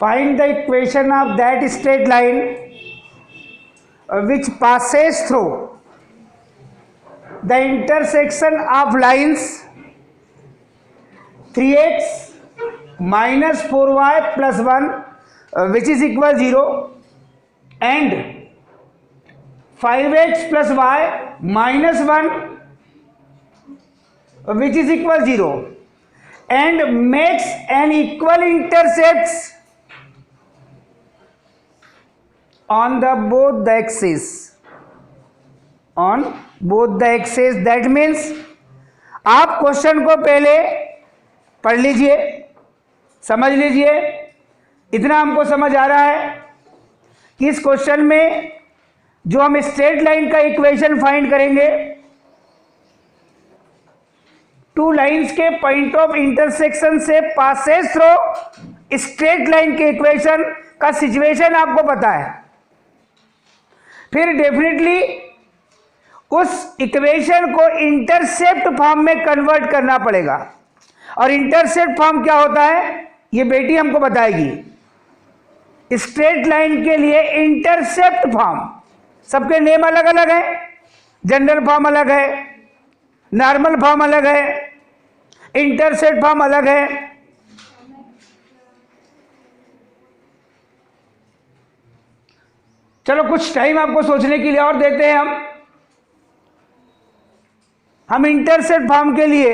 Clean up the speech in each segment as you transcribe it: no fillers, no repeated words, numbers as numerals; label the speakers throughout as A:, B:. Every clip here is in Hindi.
A: Find the equation of that straight line which passes through the intersection of lines 3x minus 4y plus 1 which is equal 0 and 5x plus y minus 1 which is equal 0 and makes an equal intercepts on the both the axes, on both the axes. That means आप क्वेश्चन को पहले पढ़ लीजिए, समझ लीजिए। इतना हमको समझ आ रहा है कि इस क्वेश्चन में जो हम स्ट्रेट लाइन का इक्वेशन फाइंड करेंगे, टू लाइंस के पॉइंट ऑफ इंटरसेक्शन से पासेस थ्रू स्ट्रेट लाइन के इक्वेशन का सिचुएशन आपको पता है। फिर डेफिनेटली उस इक्वेशन को इंटरसेप्ट फॉर्म में कन्वर्ट करना पड़ेगा। और इंटरसेप्ट फॉर्म क्या होता है ये बेटी हमको बताएगी। स्ट्रेट लाइन के लिए इंटरसेप्ट फॉर्म, सबके नेम अलग अलग है, जनरल फॉर्म अलग है, नॉर्मल फॉर्म अलग है, इंटरसेप्ट फॉर्म अलग है। चलो कुछ टाइम आपको सोचने के लिए और देते हैं हम इंटरसेप्ट फॉर्म के लिए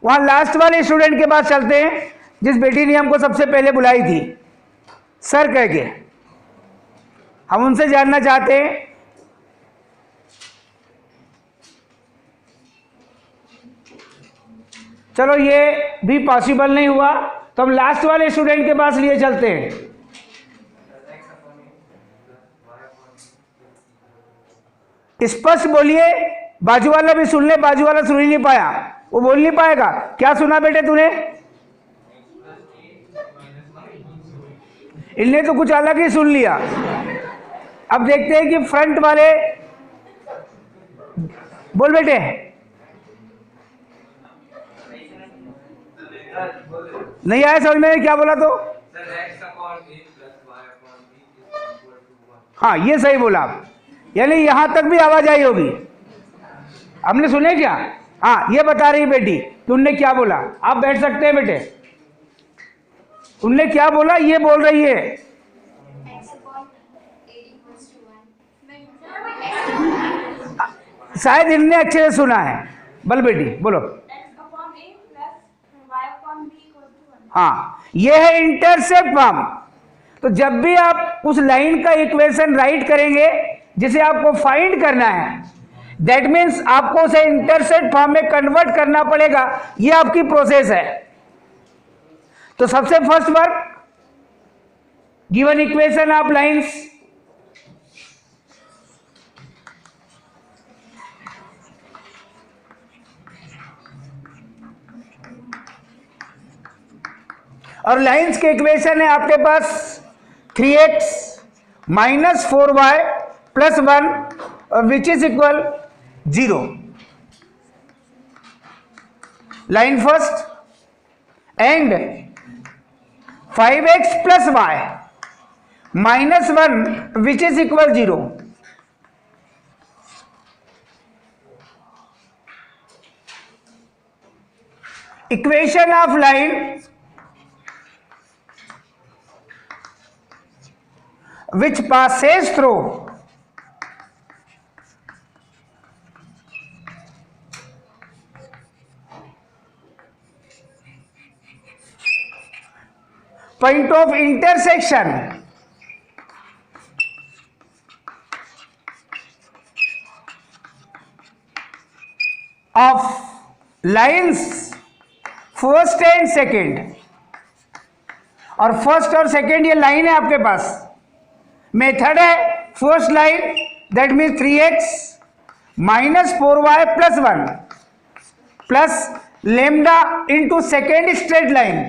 A: वहां लास्ट वाले स्टूडेंट के पास चलते हैं जिस बेटी ने हमको सबसे पहले बुलाई थी सर कह के। हम उनसे जानना चाहते हैं चलो ये भी पॉसिबल नहीं हुआ तो हम लास्ट वाले स्टूडेंट के पास लिए चलते हैं। स्पष्ट बोलिए, बाजू वाला भी सुन ले, बाजू वाला सुन ही नहीं पाया, वो बोल नहीं पाएगा। क्या सुना बेटे तूने? इनने तो कुछ अलग ही सुन लिया। अब देखते हैं कि फ्रंट वाले बोल बेटे। नहीं आया समझ में क्या बोला तो? हाँ ये सही बोला आप, यानी यहां तक भी आवाज आई होगी। हमने सुने क्या? हाँ ये बता रही बेटी कि उनने क्या बोला। आप बैठ सकते हैं बेटे। उनने क्या बोला ये बोल रही है। शायद इनने अच्छे से सुना है। बल बेटी बोलो। हाँ ये है इंटरसेप्ट फॉर्म। तो जब भी आप उस लाइन का इक्वेशन राइट करेंगे जिसे आपको फाइंड करना है, दैट मीन्स आपको उसे इंटरसेप्ट फॉर्म में कन्वर्ट करना पड़ेगा। ये आपकी प्रोसेस है। तो सबसे first work, given equation of lines, और लाइंस के इक्वेशन है आपके पास 3x minus 4y plus 1 which is equal 0। Line first and 5x plus y minus 1 which is equal 0। Equation of line which passes through point of intersection of lines first and second. और फर्स्ट और सेकेंड ये लाइन है आपके पास। मेथड है first line that means 3x minus 4y plus 1 plus lambda into second straight line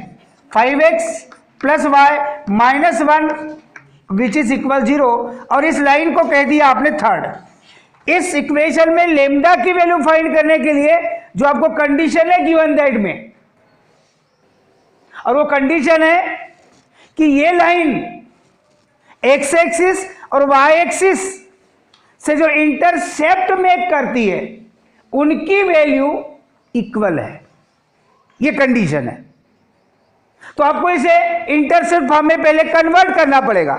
A: 5x plus y minus 1 which is equal 0। और इस लाइन को कह दिया आपने थर्ड। इस इक्वेशन में लेमडा की वैल्यू फाइंड करने के लिए जो आपको कंडीशन है गिवन दैट में, और वो कंडीशन है कि ये लाइन एक्स एक्सिस और वाई एक्सिस से जो इंटरसेप्ट मेक करती है उनकी वैल्यू इक्वल है, ये कंडीशन है। तो आपको इसे इंटरसेप्ट फॉर्म में पहले कन्वर्ट करना पड़ेगा।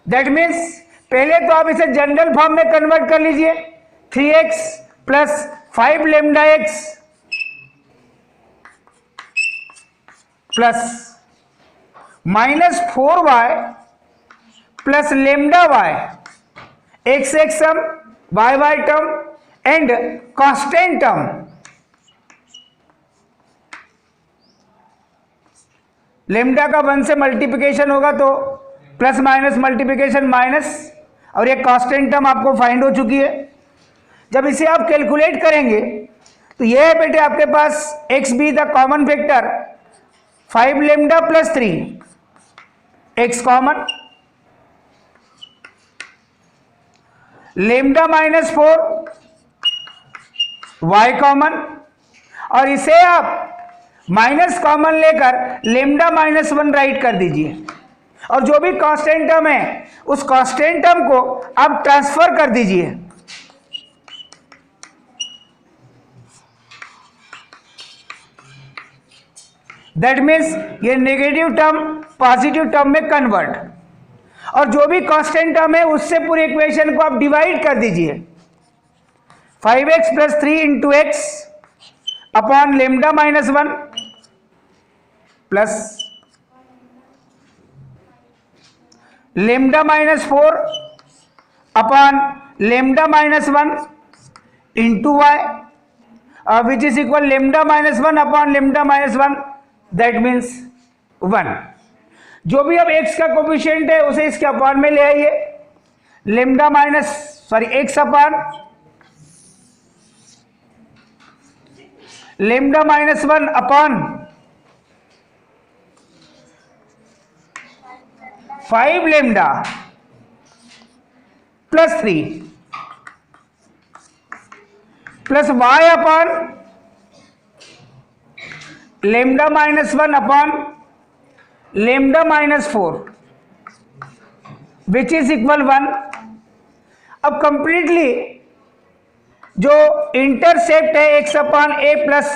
A: दैट मीन्स पहले तो आप इसे जनरल फॉर्म में कन्वर्ट कर लीजिए, 3x plus 5 lambda x plus minus 4y plus lambda y, x x term, y y term and constant term. लेमडा का 1 से मल्टीप्लिकेशन होगा तो प्लस माइनस मल्टीप्लिकेशन माइनस, और ये कांस्टेंट टर्म आपको फाइंड हो चुकी है। जब इसे आप कैलकुलेट करेंगे तो ये है बेटे आपके पास x be the common factor 5 lambda plus 3, x common, lambda minus 4 y common, और इसे आप माइनस कॉमन लेकर लेमडा माइनस 1 राइट कर दीजिए, और जो भी कांस्टेंट टर्म है उस कांस्टेंट टर्म को आप ट्रांसफर कर दीजिए। दैट मीन्स ये नेगेटिव टर्म पॉजिटिव टर्म में कन्वर्ट, और जो भी कांस्टेंट टर्म है उससे पूरी इक्वेशन को आप डिवाइड कर दीजिए। 5x plus 3 into x upon lambda minus 1 plus lambda minus 4 upon lambda minus 1 into y which is equal lambda minus 1 upon lambda minus 1, that means 1। जो भी अब x का कोफिशिएंट है उसे इसके अपॉन में ले आइए, lambda minus x upon lambda minus 1 upon 5 lambda plus 3 plus y upon lambda minus 1 upon lambda minus 4 which is equal 1। अब कंप्लीटली जो इंटरसेप्ट है x upon a plus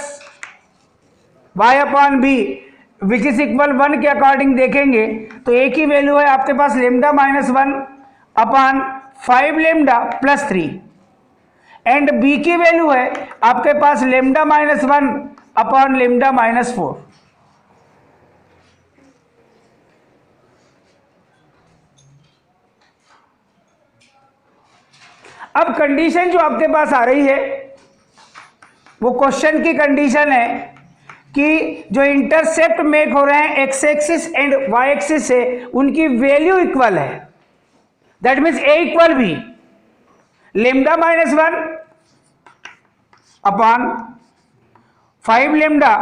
A: y upon b which is equal 1 के अकॉर्डिंग देखेंगे तो ए की वैल्यू है आपके पास lambda minus 1 upon 5 lambda plus 3 and b की वैल्यू है आपके पास lambda minus 1 upon lambda minus 4। अब कंडीशन जो आपके पास आ रही है वो क्वेश्चन की कंडीशन है कि जो इंटरसेप्ट मेक हो रहे हैं x axis and y axis से उनकी वैल्यू इक्वल है। That means a equal b, lambda minus 1 upon 5 lambda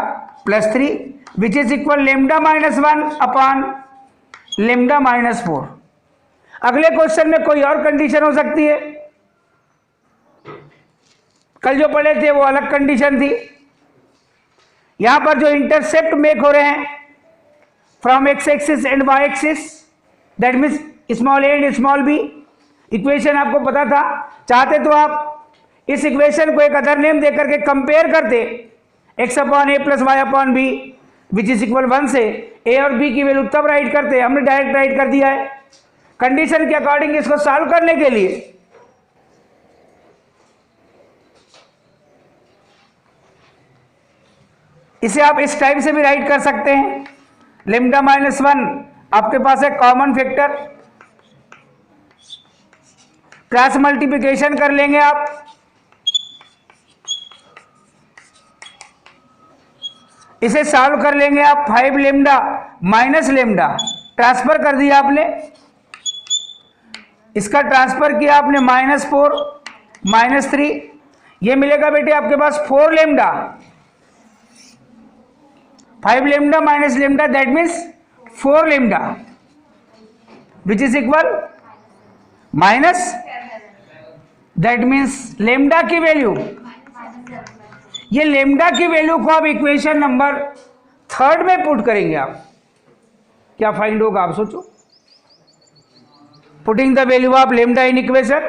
A: plus 3 which is equal lambda minus 1 upon lambda minus 4। अगले क्वेश्चन में कोई और कंडीशन हो सकती है, कल जो पढ़े थे वो अलग कंडीशन थी। यहां पर जो इंटरसेप्ट मेक हो रहे हैं from x axis and y axis, that means small a and small b, equation आपको पता था। चाहते तो आप इस इक्वेशन को एक अदर नेम देकर के कंपेयर करते, x upon a plus y upon b which is equal 1 से ए और बी की वैल्यू तब राइट करते, हमने डायरेक्ट राइट कर दिया है। कंडीशन के अकॉर्डिंग इसको सॉल्व करने के लिए इसे आप इस टाइप से भी राइट कर सकते हैं। लेमडा माइनस 1 आपके पास है कॉमन फैक्टर, क्रॉस मल्टीप्लिकेशन कर लेंगे आप, इसे सॉल्व कर लेंगे आप। 5 लेमडा माइनस लेमडा ट्रांसफर कर दिया आपने, इसका ट्रांसफर किया आपने -4 -3, ये मिलेगा बेटे आपके पास 4 lambda, 5 lambda minus lambda that means 4 lambda which is equal minus, that means lambda की वैल्यू, ये लेमडा की वैल्यू को आप इक्वेशन नंबर 3 में पुट करेंगे आप। क्या फाइंड होगा आप सोचो। Putting the value of lambda in equation,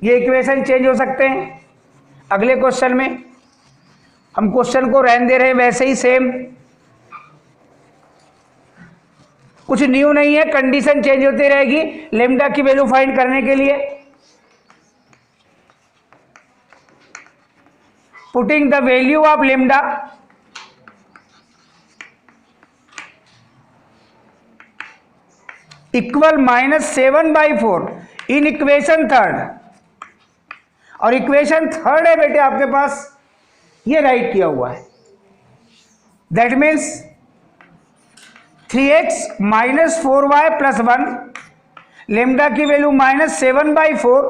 A: ये इक्वेशन चेंज हो सकते हैं। अगले क्वेश्चन में हम क्वेश्चन को रहने दे रहे हैं वैसे ही सेम, कुछ न्यू नहीं है, कंडीशन चेंज होती रहेगी लेमडा की वैल्यू फाइंड करने के लिए। Putting the value of lambda equal -7/4 in equation third, और इक्वेशन थर्ड है बेटे आपके पास, ये राइट किया हुआ है। That means 3x - 4y + 1, lambda की value -7/4,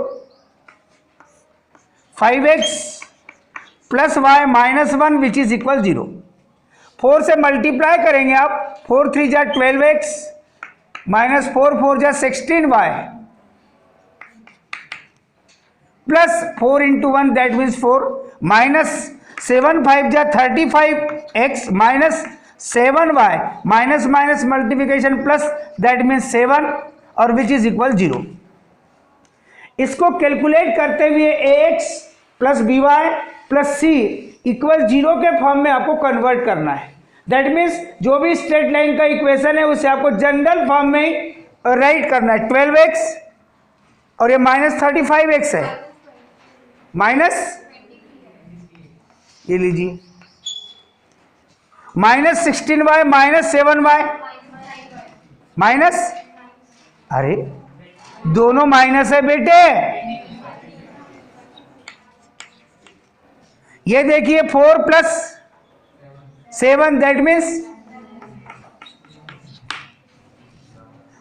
A: 5x + y - 1 which is equal 0। 4 से मल्टीप्लाई करेंगे आप, 4 3 जा 12x -4 4 जा 16y प्लस 4 × 1 दैट मीन्स 4 -7 5 जा 35x -7y minus minus multiplication plus that means 7 और विच इज इक्वल 0। इसको कैलकुलेट करते हुए ax + by + c इक्वल 0 के फॉर्म में आपको कन्वर्ट करना है। दैट मीन्स जो भी स्ट्रेट लाइन का इक्वेशन है उसे आपको जनरल फॉर्म में ही राइट करना है। 12x और ये -35x है, माइनस ये लीजिए -16y -7y माइनस, अरे दोनों माइनस है बेटे। ये देखिए 4 + 7 दैट मीन्स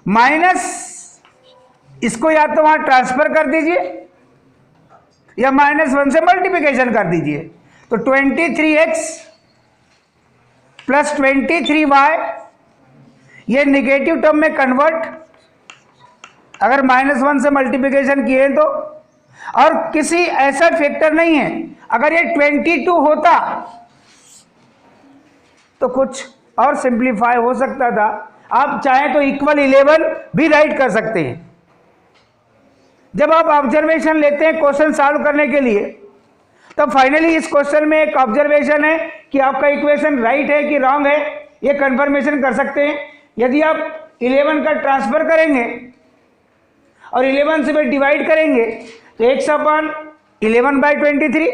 A: माइनस, इसको या तो वहां ट्रांसफर कर दीजिए या -1 से मल्टीप्लिकेशन कर दीजिए। तो 23x + 23y, ये निगेटिव टर्म में कन्वर्ट, अगर -1 से मल्टीप्लिकेशन किए तो, और किसी ऐसा फैक्टर नहीं है। अगर ये 22 होता तो कुछ और सिंप्लीफाई हो सकता था। आप चाहें तो इक्वल 11 भी राइट कर सकते हैं। जब आप ऑब्जर्वेशन लेते हैं क्वेश्चन सॉल्व करने के लिए, तो फाइनली इस क्वेश्चन में एक ऑब्जर्वेशन है कि आपका इक्वेशन राइट है कि रॉन्ग है, ये कंफर्मेशन कर सकते हैं। यदि आप 11 का ट्रांसफर करेंगे और 11 से डिवाइड करेंगे तो x/11/23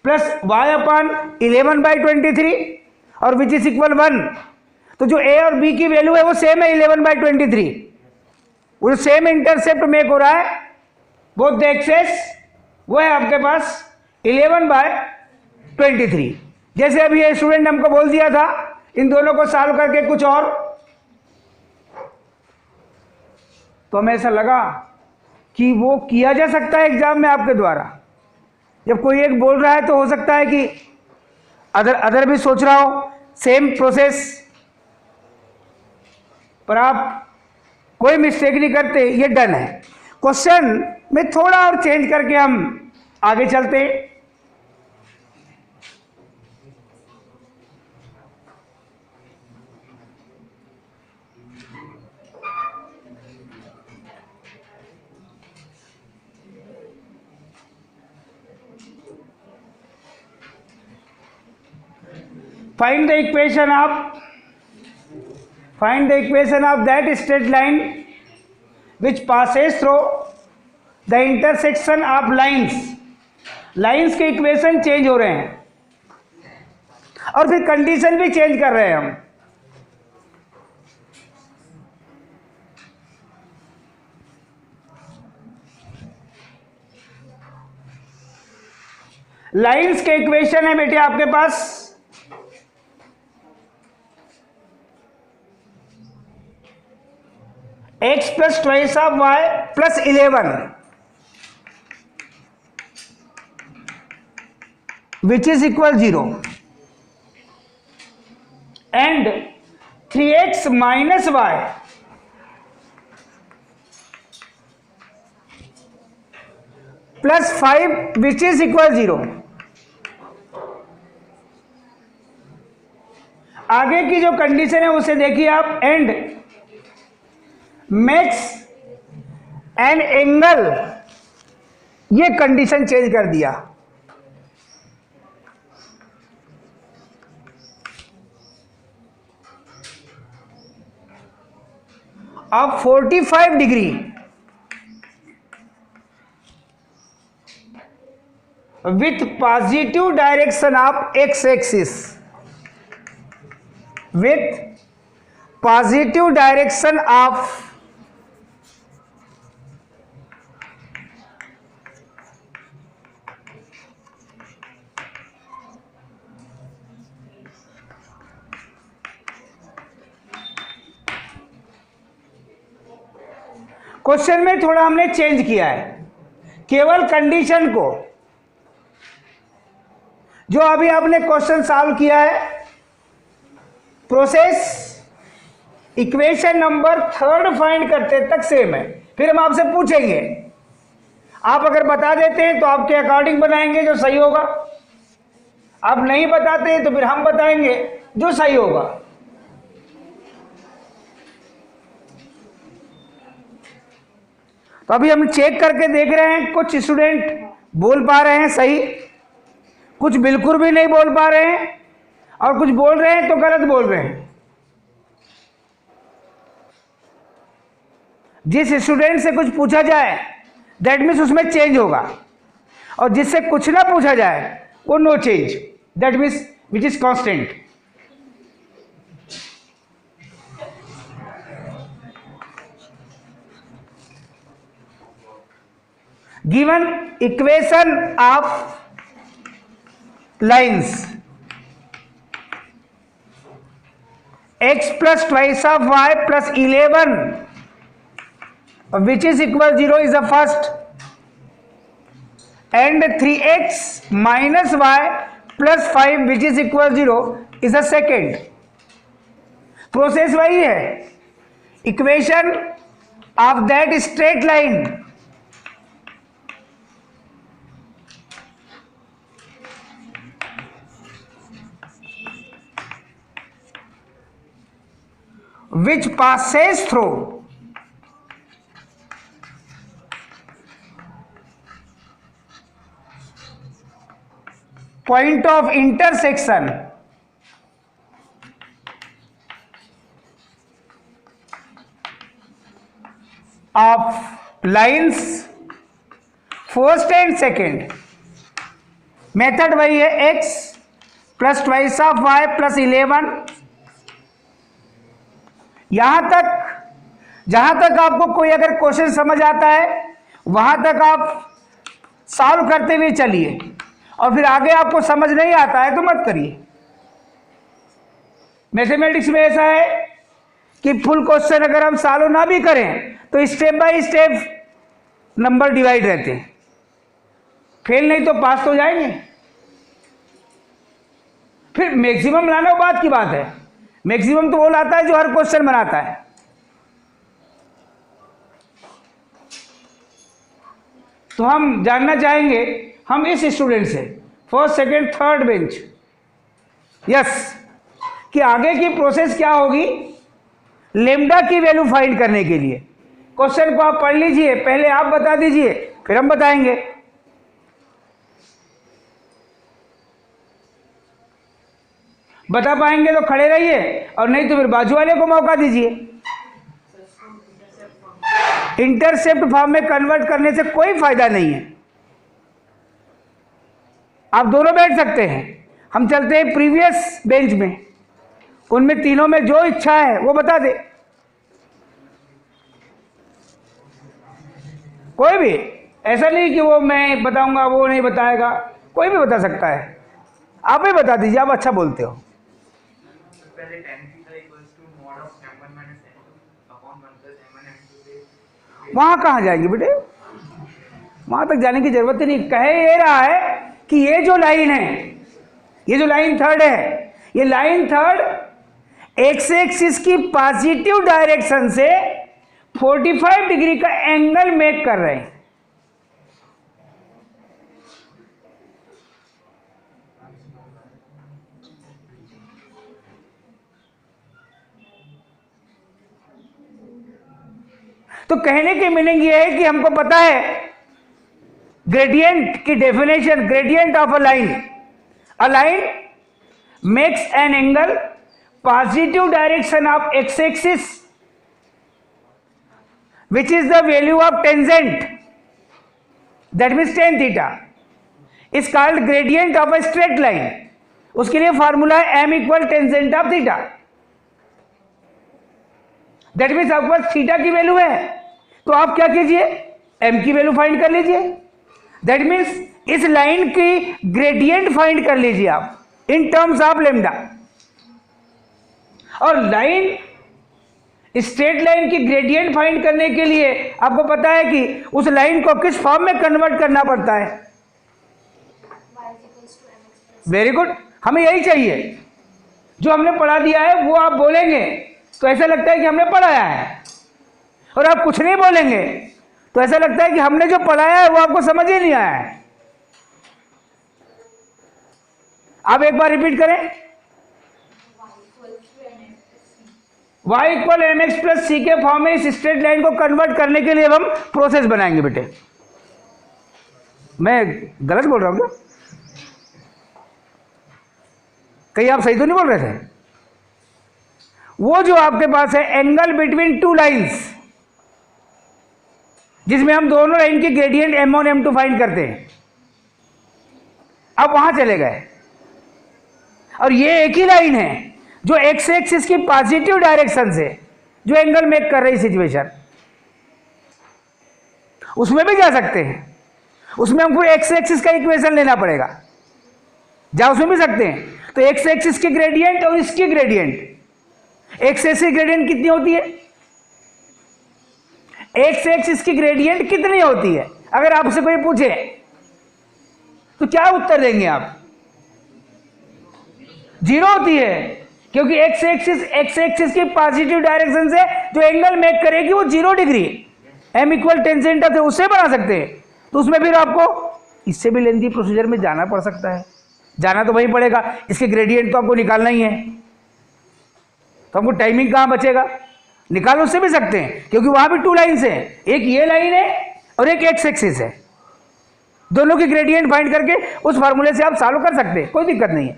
A: प्लस y/11/23 और विच इज इक्वल 1। तो जो a और b की वैल्यू है वो सेम है 11/23, वो सेम इंटरसेप्ट मेक हो रहा है, बोथ द एक्सेस वो है आपके पास 11/23। जैसे अभी ये स्टूडेंट ने हमको बोल दिया था इन दोनों को सॉल्व करके कुछ और, तो हमें ऐसा लगा कि वो किया जा सकता है एग्जाम में आपके द्वारा। जब कोई एक बोल रहा है तो हो सकता है कि अदर भी सोच रहा हो सेम प्रोसेस, पर आप कोई मिस्टेक नहीं करते, ये डन है। क्वेश्चन में थोड़ा और चेंज करके हम आगे चलते हैं। Find the equation of that straight line which passes through the intersection of lines. Lines के इक्वेशन चेंज हो रहे हैं और फिर कंडीशन भी चेंज कर रहे हैं हम। लाइंस के इक्वेशन है बेटे आपके पास x + 2 of y + 11 which is equal 0 and 3x - y + 5 which is equal 0। आगे की जो कंडीशन है उसे देखिए आप, एंड मेक्स एन एंगल, ये कंडीशन चेंज कर दिया। अब 45 degree with positive direction of x axis, with positive direction of question में थोड़ा हमने चेंज किया है, केवल कंडीशन को, जो अभी आपने क्वेश्चन सॉल्व किया है, प्रोसेस इक्वेशन नंबर 3 फाइंड करते तक सेम है। फिर हम आपसे पूछेंगे, आप अगर बता देते हैं तो आपके अकॉर्डिंग बनाएंगे जो सही होगा, आप नहीं बताते हैं तो फिर हम बताएंगे जो सही होगा। तो अभी हम चेक करके देख रहे हैं, कुछ स्टूडेंट बोल पा रहे हैं सही, कुछ बिल्कुल भी नहीं बोल पा रहे हैं, और कुछ बोल रहे हैं तो गलत बोल रहे हैं। जिस स्टूडेंट से कुछ पूछा जाए दैट मीन्स उसमें चेंज होगा, और जिससे कुछ ना पूछा जाए वो no change, that means which is constant. Given equation of lines x plus twice of y plus 11 which is equal 0 is the first, and 3x minus y plus 5 which is equal 0 is the second. Process वही है, equation of that straight line which passes through point of intersection of lines first and second. Method वही है, x plus twice of y plus 11। यहां तक, जहां तक आपको कोई अगर क्वेश्चन समझ आता है वहां तक आप सॉल्व करते हुए चलिए, और फिर आगे आपको समझ नहीं आता है तो मत करिए। मैथमेटिक्स में ऐसा है कि फुल क्वेश्चन अगर हम सॉल्व ना भी करें तो step by step number divide रहते हैं, फेल नहीं तो पास तो जाएंगे। फिर मैक्सिमम लाना वो बात की बात है, मैक्सिमम तो वो लाता है जो हर क्वेश्चन बनाता है। तो हम जानना चाहेंगे, हम इस स्टूडेंट से first second third bench, yes, कि आगे की प्रोसेस क्या होगी लेम्डा की वैल्यू फाइंड करने के लिए। क्वेश्चन को आप पढ़ लीजिए, पहले आप बता दीजिए फिर हम बताएंगे। बता पाएंगे तो खड़े रहिए, और नहीं तो फिर बाजू वाले को मौका दीजिए। इंटरसेप्ट फॉर्म में कन्वर्ट करने से कोई फायदा नहीं है, आप दोनों बैठ सकते हैं। हम चलते हैं प्रीवियस बेंच में, उनमें तीनों में जो इच्छा है वो बता दे, कोई भी, ऐसा नहीं कि वो मैं बताऊंगा वो नहीं बताएगा, कोई भी बता सकता है। आप ही बता दीजिए, आप अच्छा बोलते हो। वहां कहां जाएंगे बेटे, वहां तक जाने की जरूरत ही नहीं। कहे ये रहा है कि ये जो लाइन है, ये जो लाइन थर्ड है, ये लाइन थर्ड एक्स एक्सिस की पॉजिटिव डायरेक्शन से 45 डिग्री का एंगल मेक कर रहे हैं। तो कहने की मीनिंग ये है कि हमको पता है ग्रेडियंट की definition, gradient of a line makes an angle positive direction of x axis which is the value of tangent, that means tan theta, is called gradient of a straight line. उसके लिए फॉर्मूला है m equal tangent of theta. That means आपके पास थीटा की वैल्यू है, तो आप क्या कीजिए, m की वैल्यू फाइंड कर लीजिए. दैट मीन्स इस लाइन की ग्रेडियंट फाइंड कर लीजिए आप इन टर्म्स ऑफ लेमडा. और लाइन स्ट्रेट लाइन की ग्रेडियंट फाइंड करने के लिए आपको पता है कि उस लाइन को किस फॉर्म में कन्वर्ट करना पड़ता है. वेरी गुड, हमें यही चाहिए. जो हमने पढ़ा दिया है वो आप बोलेंगे तो ऐसा लगता है कि हमने पढ़ाया है, और आप कुछ नहीं बोलेंगे तो ऐसा लगता है कि हमने जो पढ़ाया है वो आपको समझ ही नहीं आया है. आप एक बार रिपीट करें. y equal m x plus c के फॉर्म में इस स्ट्रेट लाइन को कन्वर्ट करने के लिए हम प्रोसेस बनाएंगे. बेटे मैं गलत बोल रहा हूं क्या? कहीं आप सही तो नहीं बोल रहे थे? वो जो आपके पास है एंगल बिटवीन टू लाइंस, जिसमें हम दोनों लाइन की ग्रेडियंट m1 m2 फाइंड करते हैं, आप वहां चले गए. और ये एक ही लाइन है जो एक्स एक्सिस की पॉजिटिव डायरेक्शन से जो एंगल मेक कर रही सिचुएशन, उसमें भी जा सकते हैं. उसमें हमको एक्स एक्सिस का इक्वेशन लेना पड़ेगा. जा उसमें भी सकते हैं. तो एक्स एक्सिस की ग्रेडियंट और इसकी ग्रेडियंट, एक्स एक्सिस की ग्रेडियंट कितनी होती है, एक्स एक्सिस की ग्रेडियंट कितनी होती है, अगर आपसे कोई पूछे तो क्या उत्तर देंगे आप? 0 होती है, क्योंकि एक्स एक्सिस की पॉजिटिव डायरेक्शन से जो एंगल मेक करेगी वो 0 degree, m equal tangent of, उससे बना सकते हैं. तो उसमें फिर आपको इससे भी लेंथी प्रोसीजर में जाना पड़ सकता है. जाना तो वहीं पड़ेगा, इसके ग्रेडियंट तो आपको निकालना ही है. तो हमको टाइमिंग कहाँ बचेगा? निकाल उससे भी सकते हैं, क्योंकि वहां भी टू लाइन्स है, एक ये लाइन है और एक एक्स एक्सिस है. दोनों की ग्रेडियंट फाइंड करके उस फॉर्मूले से आप सॉल्व कर सकते हैं, कोई दिक्कत नहीं है.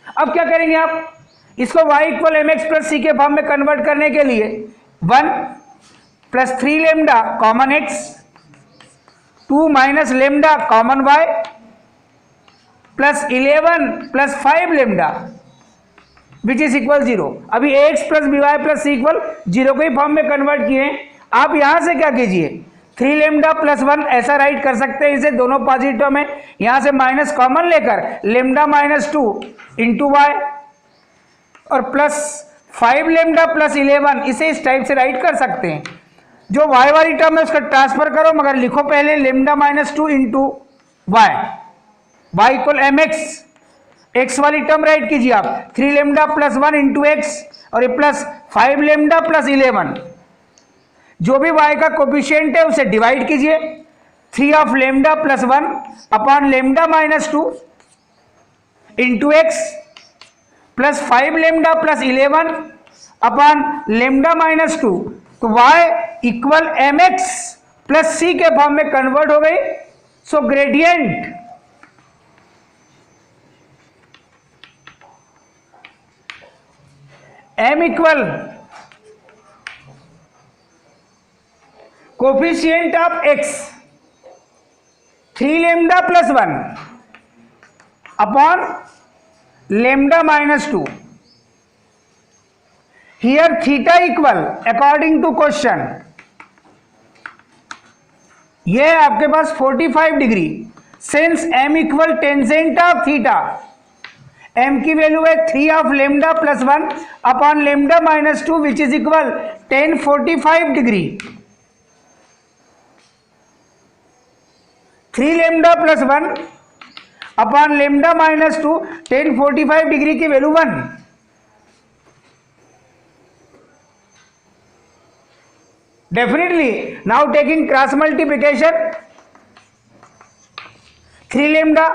A: अब क्या करेंगे आप? इसको y equal m x plus c के फॉर्म में कन्वर्ट करने के लिए 1 plus 3 lambda common x, 2 minus lambda common y, plus 11 plus 5 lambda which is equal 0. अभी ax plus b y plus c equal 0 को ही फॉर्म में कन्वर्ट किए. आप यहां से क्या कीजिए, 3 लेमडा प्लस 1 ऐसा राइट कर सकते हैं, इसे दोनों पॉजिटिव में, यहां से माइनस कॉमन लेकर लेमडा माइनस 2 इंटू वाई, और प्लस 5 लेमडा प्लस 11, इसे इस टाइप से राइट कर सकते हैं. जो y वाली टर्म है उसका ट्रांसफर करो, मगर लिखो पहले lambda minus 2 into y, y equal m x, x वाली टर्म राइट कीजिए आप, 3 लेमडा प्लस 1 इंटू एक्स, और ये प्लस 5 लेमडा प्लस 11. जो भी y का कोफिशिएंट है उसे डिवाइड कीजिए, 3 of lambda plus 1 upon lambda minus 2 into x, plus 5 lambda plus 11 upon lambda minus 2. तो y equal m x plus c के फॉर्म में कन्वर्ट हो गई. So gradient m equal coefficient of x 3 lambda plus 1 upon lambda minus 2. Here theta equal according to question, ये है आपके पास 45 degree. Since m equal tangent of theta, m की वैल्यू है 3 of lambda plus 1 upon lambda minus 2 which is equal tan 45 degree. 3 lambda plus 1 upon lambda minus 2, tan 45 degree की value 1. Definitely now taking cross multiplication, 3 lambda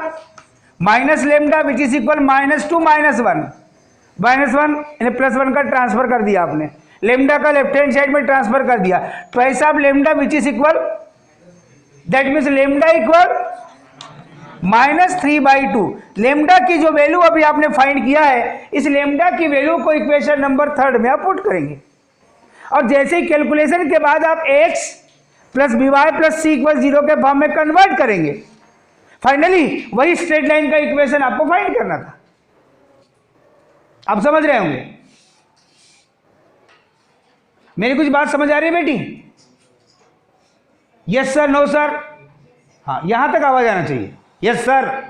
A: minus lambda which is equal minus 2 minus 1, minus 1 plus 1 का ट्रांसफर कर दिया आपने, लेमडा का लेफ्ट हैंड साइड में ट्रांसफर कर दिया, twice of lambda which is equal, that means lambda equal -3/2। Lambda की जो वैल्यू अभी आपने फाइंड किया है, इस लेमडा की वैल्यू को इक्वेशन नंबर 3 में आप पुट करेंगे, और जैसे ही कैलकुलेशन के बाद आप x plus b y plus c equal 0 के फॉर्म में कन्वर्ट करेंगे, फाइनली वही स्ट्रेट लाइन का इक्वेशन आपको फाइंड करना था। आप समझ रहे होंगे, मेरी कुछ बात समझ आ रही है बेटी? यस सर, नो सर, हाँ यहां तक आवाज आना चाहिए, yes sir.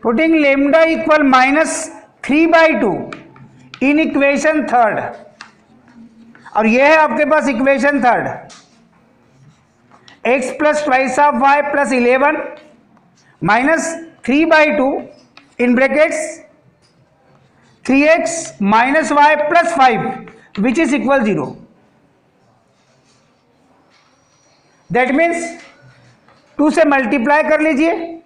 A: Putting lambda equal -3/2 in equation 3, और यह है आपके पास equation 3, x plus twice of y plus 11 -3/2 in brackets 3x minus y plus 5 which is equal 0। That means 2 से मल्टीप्लाई कर लीजिए,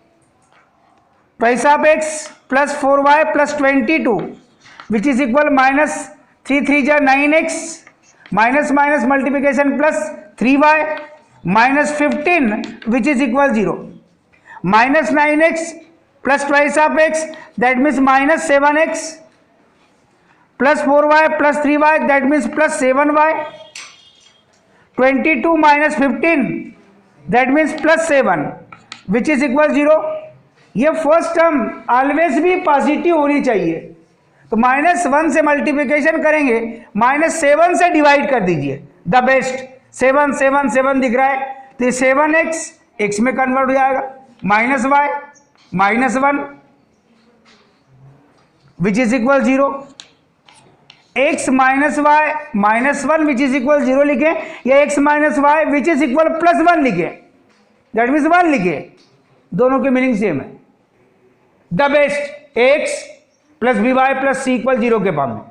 A: twice of x plus 4y plus 22 which is equal -3 3 जा 9x minus minus multiplication plus 3y minus 15 which is equal 0, minus 9x plus twice of x that means minus 7x plus 4y plus 3y that means plus 7y, 22 minus 15 that means plus 7 which is equal 0। ये फर्स्ट टर्म ऑलवेज भी पॉजिटिव होनी चाहिए, तो -1 से मल्टीप्लिकेशन करेंगे, -7 से डिवाइड कर दीजिए, द बेस्ट। 7 7 7 दिख रहा है, तो ये 7x x में कन्वर्ट हो जाएगा, minus y -1 which is equal 0, x minus y -1 which is equal 0 लिखे, या x minus y which is equal +1 लिखे, दैट मीन्स 1 लिखे, दोनों की मीनिंग सेम है। The best x plus b y plus c equal 0 के फॉर्म में।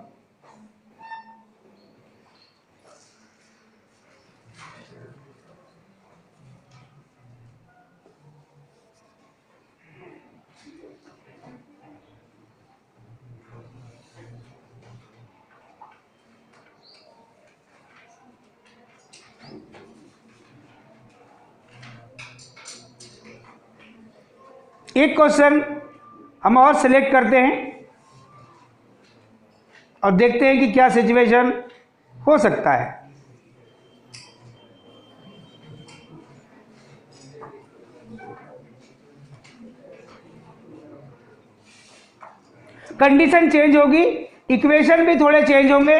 A: एक क्वेश्चन हम और सिलेक्ट करते हैं और देखते हैं कि क्या सिचुएशन हो सकता है। कंडीशन चेंज होगी, इक्वेशन भी थोड़े चेंज होंगे।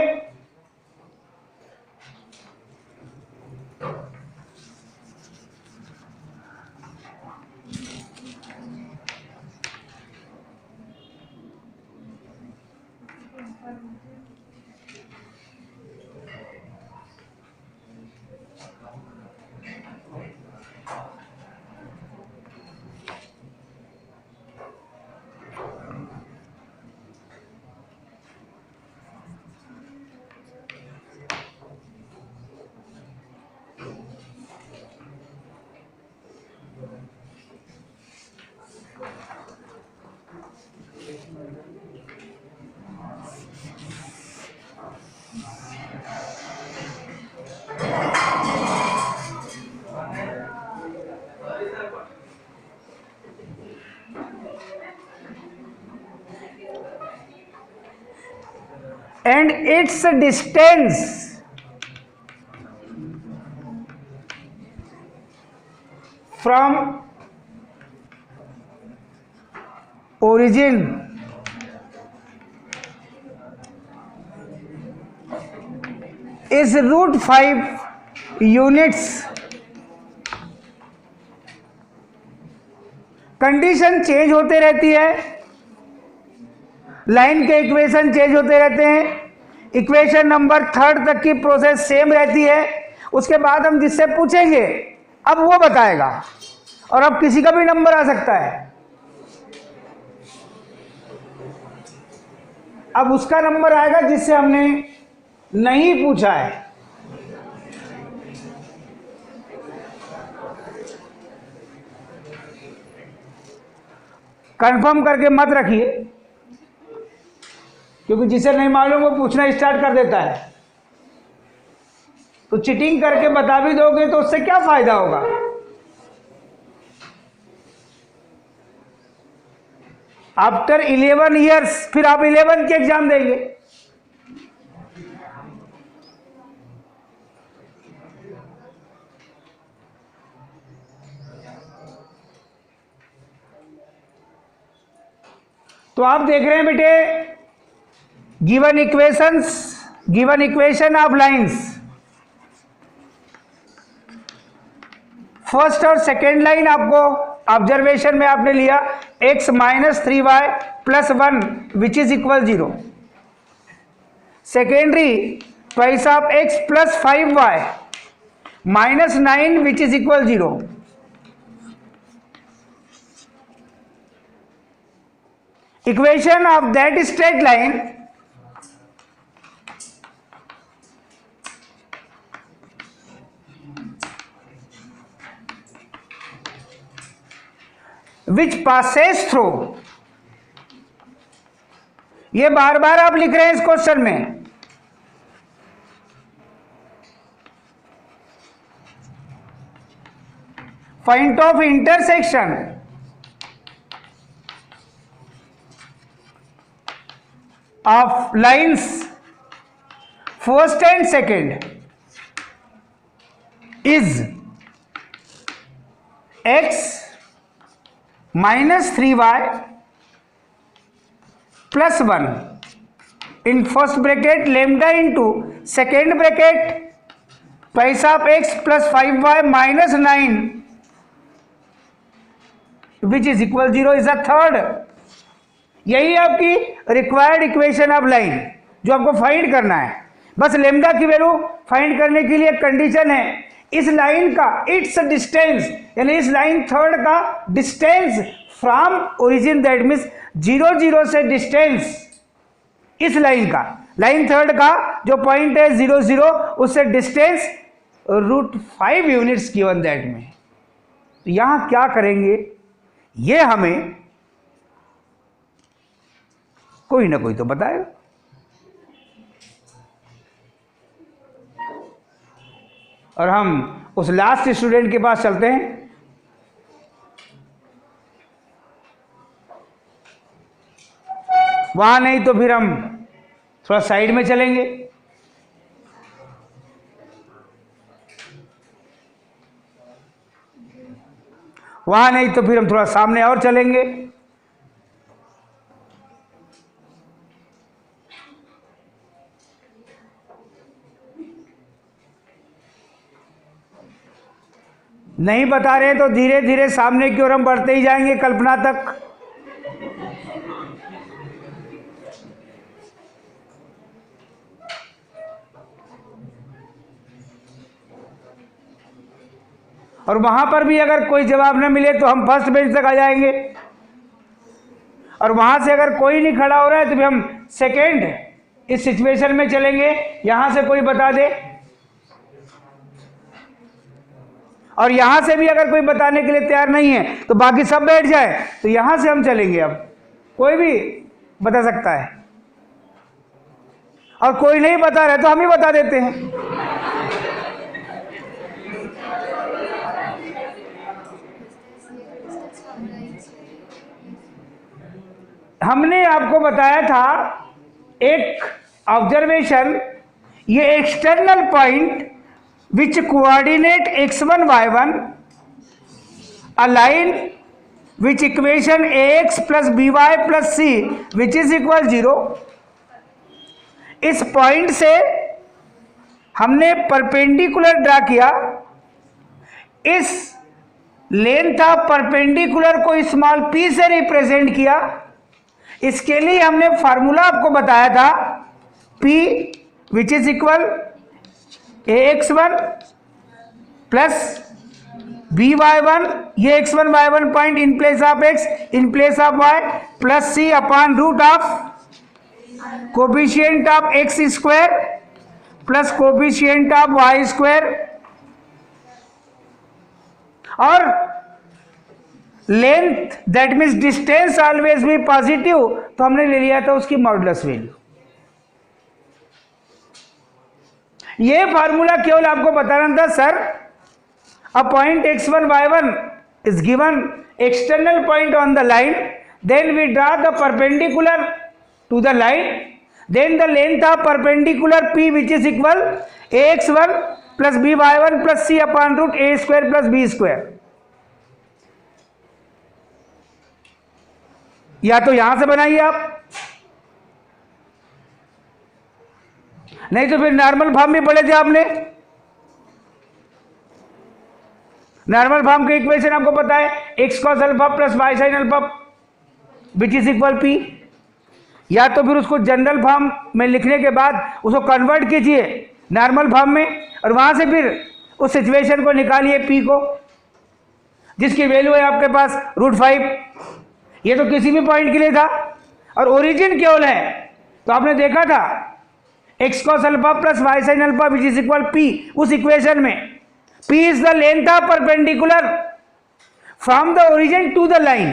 A: And its distance from origin is √5 units। Condition change होते रहती है, लाइन के इक्वेशन चेंज होते रहते हैं, इक्वेशन नंबर 3 तक की प्रोसेस सेम रहती है। उसके बाद हम जिससे पूछेंगे अब वो बताएगा, और अब किसी का भी नंबर आ सकता है। अब उसका नंबर आएगा जिससे हमने नहीं पूछा है। कंफर्म करके मत रखिए, क्योंकि जिसे नहीं मालूम वो पूछना स्टार्ट कर देता है। तो चीटिंग करके बता भी दोगे तो उससे क्या फायदा होगा। आफ्टर 11 ईयर्स फिर आप 11 के एग्जाम देंगे। तो आप देख रहे हैं बेटे, given equation of lines, first और सेकेंड लाइन आपको ऑब्जर्वेशन में आपने लिया x minus 3y plus 1 which is equal 0। Secondary twice of x plus 5y minus 9 which is equal 0। Equation of that straight line which passes through, ये बार बार आप लिख रहे हैं इस क्वेश्चन में, point of intersection of lines first and second is x minus 3y plus 1 in first bracket lambda into second bracket twice of x plus 5y minus 9 which is equal 0 is the third। यही आपकी रिक्वायर्ड इक्वेशन ऑफ लाइन जो आपको फाइंड करना है। बस लेमडा की वैल्यू फाइंड करने के लिए कंडीशन है इस लाइन का इट्स डिस्टेंस, यानी इस लाइन थर्ड का distance from origin, that means 0 0 से डिस्टेंस इस लाइन का, लाइन थर्ड का जो पॉइंट है 0 0 उससे डिस्टेंस √5 यूनिट्स गिवन दैट में। तो यहां क्या करेंगे ये हमें कोई ना कोई तो बताएगा। और हम उस लास्ट स्टूडेंट के पास चलते हैं। वहां नहीं तो फिर हम थोड़ा साइड में चलेंगे। वहां नहीं तो फिर हम थोड़ा सामने और चलेंगे। नहीं बता रहे तो धीरे धीरे सामने की ओर हम बढ़ते ही जाएंगे कल्पना तक। और वहां पर भी अगर कोई जवाब न मिले तो हम फर्स्ट बेंच तक आ जाएंगे। और वहां से अगर कोई नहीं खड़ा हो रहा है तो भी हम सेकेंड इस सिचुएशन में चलेंगे, यहां से कोई बता दे। और यहां से भी अगर कोई बताने के लिए तैयार नहीं है तो बाकी सब बैठ जाए, तो यहां से हम चलेंगे। अब कोई भी बता सकता है और कोई नहीं बता रहा तो हम ही बता देते हैं। हमने आपको बताया था एक ऑब्जर्वेशन, ये external point which coordinate x1 y1 a line which equation ax plus by plus c which is equal 0। इस पॉइंट से हमने परपेंडिकुलर ड्रा किया, इस लेंथ ऑफ परपेंडिकुलर को स्मॉल p से रिप्रेजेंट किया। इसके लिए हमने फार्मूला आपको बताया था p which is equal ax1 plus by1, ये x1 y1 point in place of x in place of y plus c upon root of coefficient of x square plus coefficient of y square, और length that means distance always भी पॉजिटिव, तो हमने ले लिया था उसकी मॉडुलस वैल्यू। ये फार्मूला केवल आपको बताना था sir, a point x1 y1 is given external point on the line, then we draw the perpendicular to the line, then the length of perpendicular p which is equal ax1 plus by1 plus c upon root a square plus b square। या तो यहां से बनाइए आप, नहीं तो फिर नॉर्मल फॉर्म में पढ़े थे आपने। नॉर्मल फॉर्म का इक्वेशन आपको पता है, x cos alpha plus y sine alpha which is equal p. या तो फिर उसको जनरल फॉर्म में लिखने के बाद उसको कन्वर्ट कीजिए नॉर्मल फॉर्म में, और वहां से फिर उस सिचुएशन को निकालिए पी को, जिसकी वैल्यू है आपके पास √5। ये तो किसी भी पॉइंट के लिए था, और ओरिजिन केवल है, तो आपने देखा था x cos alpha plus y sine alpha which is equal p, उस इक्वेशन में P is the length of perpendicular from the origin to the line,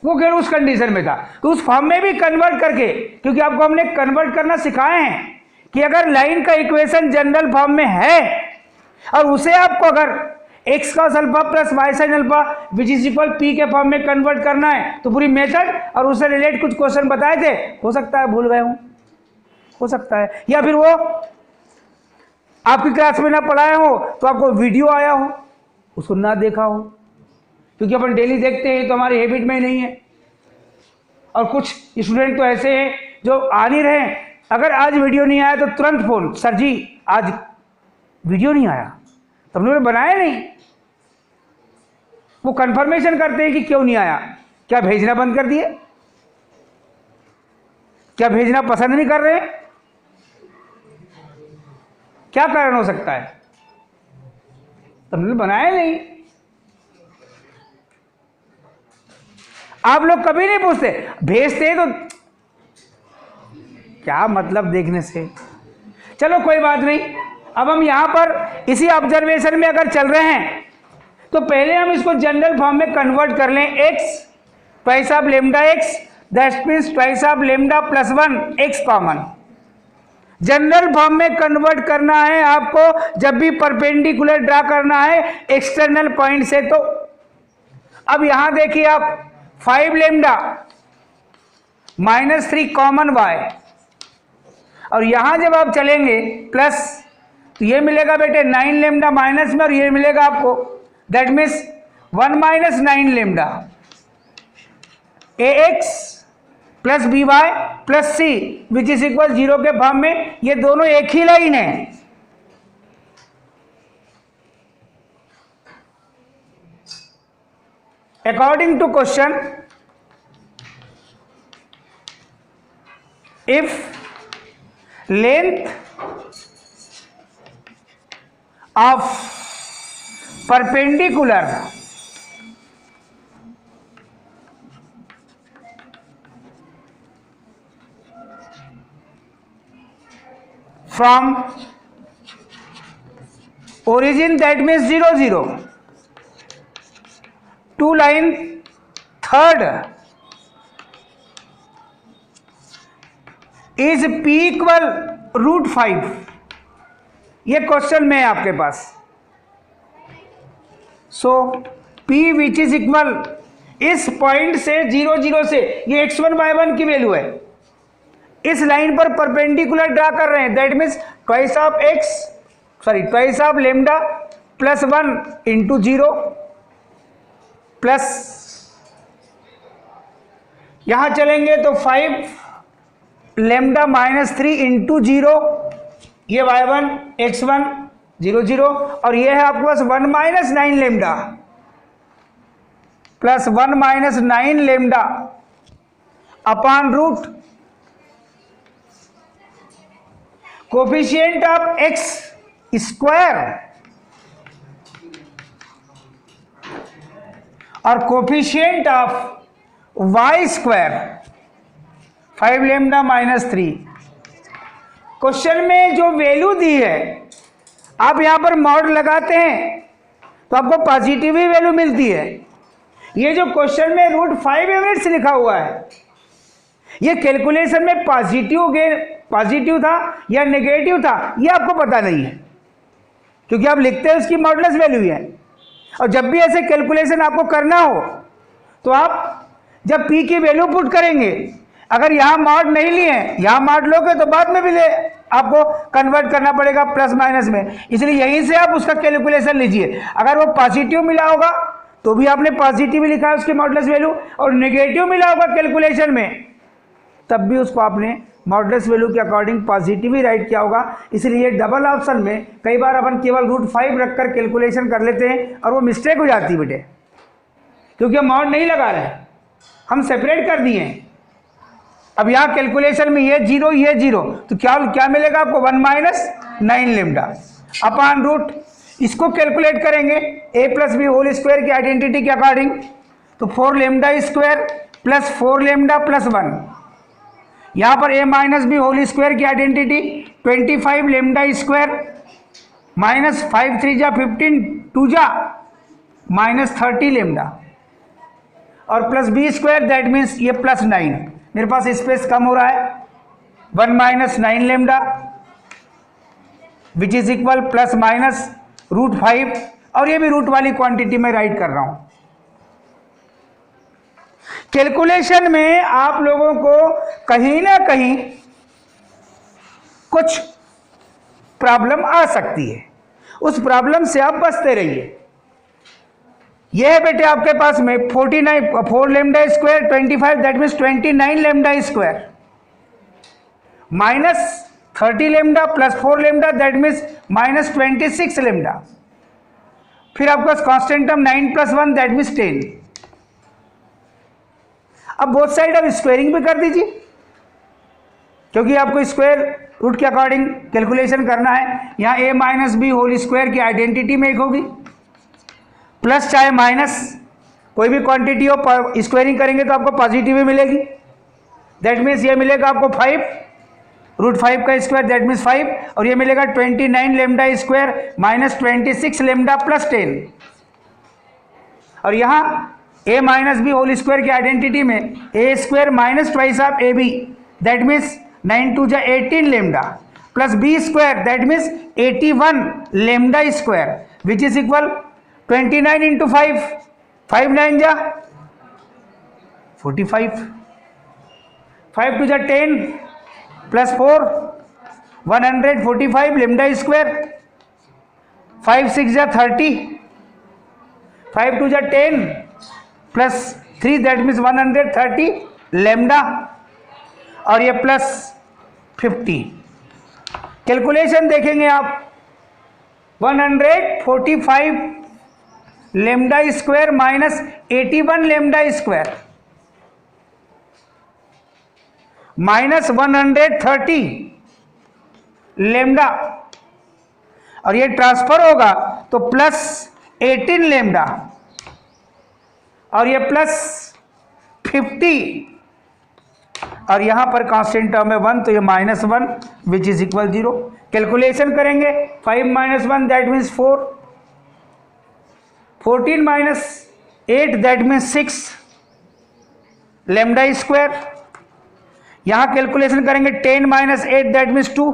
A: वो केवल उस कंडीशन में था। तो उस फॉर्म में भी कन्वर्ट करके, क्योंकि आपको हमने कन्वर्ट करना सिखाए हैं कि अगर लाइन का इक्वेशन जनरल फॉर्म में है और उसे आपको अगर x cos alpha plus y sine alpha which is equal p के फॉर्म में कन्वर्ट करना है, तो पूरी मेथड और उससे रिलेटेड कुछ क्वेश्चन बताए थे, हो सकता है भूल गए हूं, हो सकता है, या फिर वो आपकी क्लास में ना पढ़ाया हो तो आपको वीडियो आया हो उसको ना देखा हो, क्योंकि अपन डेली देखते हैं तो हमारी हैबिट में ही नहीं है। और कुछ स्टूडेंट तो ऐसे हैं जो आ नहीं रहे, अगर आज वीडियो नहीं आया तो तुरंत फोन, सर जी आज वीडियो नहीं आया, तो हमने बनाया नहीं। वो कंफर्मेशन करते हैं कि क्यों नहीं आया, क्या भेजना बंद कर दिए, क्या भेजना पसंद नहीं कर रहे हैं, क्या कारण हो सकता है, तुमने बनाया नहीं। आप लोग कभी नहीं पूछते, भेजते हैं तो क्या मतलब देखने से। चलो कोई बात नहीं, अब हम यहां पर इसी ऑब्जर्वेशन में अगर चल रहे हैं तो पहले हम इसको जनरल फॉर्म में कन्वर्ट कर लें। X twice of lambda x that means twice of lambda plus 1 x common. General form में कन्वर्ट करना है आपको जब भी परपेंडिकुलर ड्रा करना है एक्सटर्नल पॉइंट से। तो अब यहां देखिए आप 5 लेमडा -3 कॉमन वाई, और यहां जब आप चलेंगे प्लस, तो ये मिलेगा बेटे 9 लेमडा माइनस में, और ये मिलेगा आपको दैट मीन्स 1 - 9 लेमडा a x plus b y plus c which is equal 0 के फॉर्म में। ये दोनों एक ही लाइन है। According to question, if length of perpendicular from origin that means 0 0 to line third is p equal √5। ये क्वेश्चन में है आपके पास। सो p विच इज इक्वल, इस पॉइंट से 0 0 से ये x1 y1 की वैल्यू है, इस लाइन पर परपेंडिकुलर ड्रा कर रहे हैं, that means twice of lambda plus 1 into 0 plus, यहां चलेंगे तो 5 लेमडा -3 इंटू 0, ये y1 x1 0 0, और ये है आपके पास 1 - 9 lambda plus 1 - 9 lambda upon root coefficient of x square और coefficient of y square 5 lambda minus 3। Question में जो वैल्यू दी है आप यहां पर मॉड लगाते हैं तो आपको पॉजिटिव ही वैल्यू मिलती है। ये जो क्वेश्चन में √5 यूनिट्स लिखा हुआ है ये कैलकुलेशन में पॉजिटिव था या नेगेटिव था ये आपको पता नहीं है, क्योंकि आप लिखते हैं उसकी मॉडुलस वैल्यू है। और जब भी ऐसे कैलकुलेशन आपको करना हो तो आप जब p की वैल्यू पुट करेंगे, अगर यहाँ मॉड नहीं लिए हैं, यहाँ मॉड लोगे तो बाद में भी आपको कन्वर्ट करना पड़ेगा प्लस माइनस में, इसलिए यहीं से आप उसका कैलकुलेशन लीजिए। अगर वो पॉजिटिव मिला होगा तो भी आपने पॉजिटिव लिखा है उसकी मॉडुलस वैल्यू, और नेगेटिव मिला होगा कैलकुलेशन में तब भी उसको आपने मॉडुलस वैल्यू के अकॉर्डिंग पॉजिटिव ही राइट किया होगा। इसलिए डबल ऑप्शन में कई बार अपन केवल √5 रखकर कैलकुलेशन कर लेते हैं और वो मिस्टेक हो जाती है बेटे, क्योंकि हम मॉड नहीं लगा रहे, हम सेपरेट कर दिए हैं। अब यहाँ कैलकुलेशन में ये 0 ये 0 तो क्या मिलेगा आपको 1 - 9 लेमडा अपॉन रूट। इसको कैलकुलेट करेंगे a + b होल स्क्वायर की आइडेंटिटी के अकॉर्डिंग, तो 4 lambda square plus 4 lambda plus 1। यहाँ पर a - b होल स्क्वायर की आइडेंटिटी 25 लेमडा स्क्वायर माइनस 5 3 जा 15 2 जा -30 लेमडा और plus b square, that means ये प्लस 9। मेरे पास स्पेस कम हो रहा है, 1 - 9 lambda which is equal plus minus √5, और ये भी रूट वाली क्वांटिटी में राइट कर रहा हूं। कैलकुलेशन में आप लोगों को कहीं ना कहीं कुछ प्रॉब्लम आ सकती है, उस प्रॉब्लम से आप बचते रहिए। यह है बेटे आपके पास में 4 lambda square 25, that means 29 lambda square minus 30 lambda plus 4 lambda, that means -26 lambda. फिर आपके पास कांस्टेंट टर्म 9 + 1, दैट मीन्स 10। अब बोथ साइड आप स्क्वायरिंग भी कर दीजिए, क्योंकि आपको स्क्वायर रूट के अकॉर्डिंग कैलकुलेशन करना है। यहाँ a - b होल स्क्वायर की आइडेंटिटी में एक होगी, प्लस चाहे माइनस कोई भी क्वांटिटी हो, स्क्वायरिंग करेंगे तो आपको पॉजिटिव ही मिलेगी। दैट मीन्स ये मिलेगा आपको 5 √5 का स्क्वायर, दैट मीन्स 5, और ये मिलेगा 29 lambda square minus 26 lambda plus 10। और यहाँ a - b होल स्क्वायर की आइडेंटिटी में a square minus twice of ab, that means 9 2 जा 18 lambda plus b square, that means 81 lambda square which is equal 29 × 5, 5 9 जा 45, 5 2 जा 10 प्लस 4 145 लेमडा स्क्वायर, 5 6 जा 30, 5 2 जा 10 प्लस 3, दैट मीन्स 130 लेमडा, और ये प्लस 50। कैलकुलेशन देखेंगे आप 145 lambda square minus 81 lambda square minus 130 lambda, और ये ट्रांसफर होगा तो प्लस 18 लेमडा, और ये प्लस 50, और यहां पर कांस्टेंट टर्म है 1 तो ये -1 विच इज इक्वल 0। कैलकुलेशन करेंगे 5 - 1 that means 4, 14 - 8 that means 6 lambda square. यहां कैलकुलेशन करेंगे 10 - 8 दैट मीन्स 2,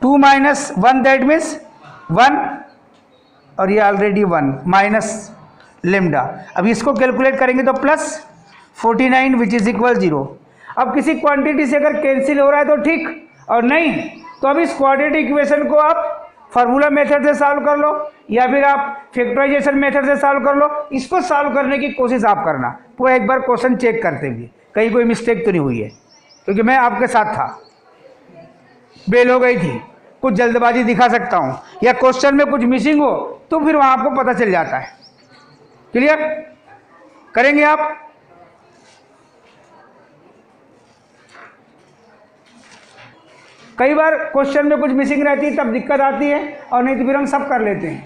A: 2 - 1 दैट मीन्स 1, और ये ऑलरेडी 1 माइनस लेमडा। अब इसको कैलकुलेट करेंगे तो प्लस 49 विच इज इक्वल 0। अब किसी क्वांटिटी से अगर कैंसिल हो रहा है तो ठीक, और नहीं तो अब इस क्वाड्रेटिक इक्वेशन को आप फार्मूला मेथड से सॉल्व कर लो, या फिर आप फैक्टराइजेशन मेथड से सॉल्व कर लो। इसको सॉल्व करने की कोशिश आप करना, वो एक बार क्वेश्चन चेक करते हुए कहीं कोई मिस्टेक तो नहीं हुई है, क्योंकि मैं आपके साथ था। बेल हो गई थी, कुछ जल्दबाजी दिखा सकता हूं, या क्वेश्चन में कुछ मिसिंग हो तो फिर वहां आपको पता चल जाता है। क्लियर करेंगे आप? कई बार क्वेश्चन में कुछ मिसिंग रहती है तब दिक्कत आती है, और नहीं तो फिर हम सब कर लेते हैं।